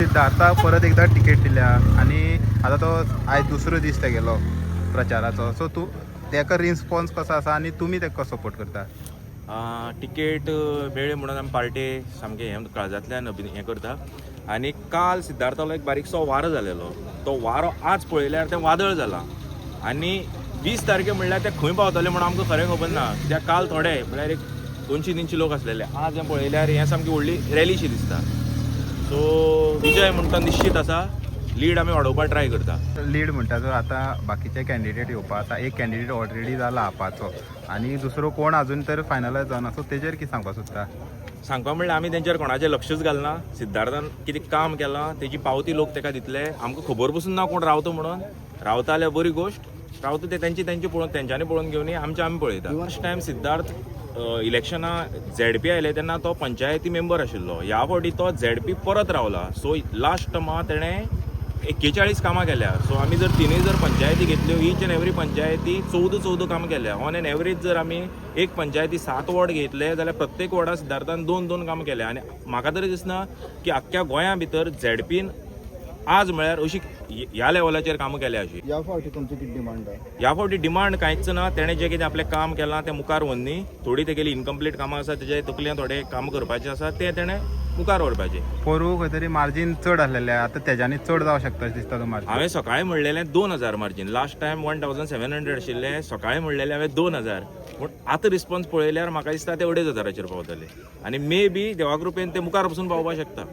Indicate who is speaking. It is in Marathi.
Speaker 1: सिद्धार्था परत एकदा तिकेट दिल्या आणि आता तो आयज दुसरो दीस गेलो प्रचाराचो. सो तूं तेका रिस्पॉन्स कसो आसा आणि तुम्ही तेका कसो सपोर्ट करता?
Speaker 2: तिकेट मेळ्ळी म्हणून आमी पार्टी सामकें हें काळजांतल्यान हें करता. आनी काल सिद्धार्थालो एक बारीकसो वारो जालेलो. तो वारो आज पळयल्यार तें वादळ जालां आनी 20 तारखे म्हणल्यार ते खंय पावतले म्हणून आमकां खरें खबर ना. कित्याक काल थोडे म्हणल्यार एक 200-300 लोक आसलेले. आज हें पळयल्यार हें सामकी व्हडली रॅलीशी दिसता. सो विजय म्हणटा निश्चित आसा. लीड आमी वाडोवपाक ट्राय करता.
Speaker 1: लीड म्हणटा जो आतां बाकीचे कॅन्डिडेट येवपा आतां एक कॅन्डिडेट ऑलरेडी जाला आपाचो आणि दुसरो कोण अजून तर फायनलायज जावना. सो तेजेर कितें सांगपाक सोदता?
Speaker 2: सांगपाक म्हणल्यार आमी तेंचेर कोणाचें लक्षच घालना. सिद्धार्थान कितें काम केलां तेजी पावती लोक तेका दितले. आमकां खबर पसून ना कोण रावता म्हणून. रावता जाल्यार बरी गोश्ट. रावता ते तेंची पळोवन तेंच्यांनी पळोवन घेवनी आमचें आमी पळयता. फर्स्ट टायम सिद्धार्थ इलेक्शनां झेडपी आयले तेन्ना तो पंचायती मेंबर आशिल्लो. ह्या फावटी तो झेडपी परत रावला. सो लास्ट टर्माक तेणें 41 कामां केल्या. सो आमी जर तिनूय जर पंचायती घेतल्यो ईच एंड एवरी पंचायती 14 कामां केल्या. ऑन एन एवरेज जर आमी एक पंचायती 7 वॉर्ड घेतले जाल्यार प्रत्येक वॉर्डाक सिद्धार्थान 2 कामां केल्या. आनी म्हाका तरी दिसना की आख्ख्या गोंया भितर झेडपीन आज म्हळ्यार अशी ह्या लेवलाचेर कामां केल्या अशी.
Speaker 3: ह्या फावटी तुमची कितें डिमांड आहा?
Speaker 2: ह्या फावटी डिमांड कांयच ना. तेणें जें कितें आपलें काम केलां तें मुखार व्हरनी. थोडी तेगेली इनकम्प्लीट कामां आसा तेजे तकलेन थोडे काम करपाचें आसा तें तेणें मुखार व्हरपाचें.
Speaker 1: पोरू खंय तरी मार्जीन चड आसलेलें आतां तेज्यांनी चड जावं शकता दिसता तो मार्जीन.
Speaker 2: हांवें सकाळीं म्हणलेलें 2000 मार्जीन. लास्ट टायम 1700 आशिल्लें. सकाळीं म्हणलेलें हांवें 2000. पूण आतां रिस्पॉन्स पळयल्यार म्हाका दिसता ते 2500 पावतले. आनी मे बी देवा कृपेन ते मुखार पसून पावपाक शकता.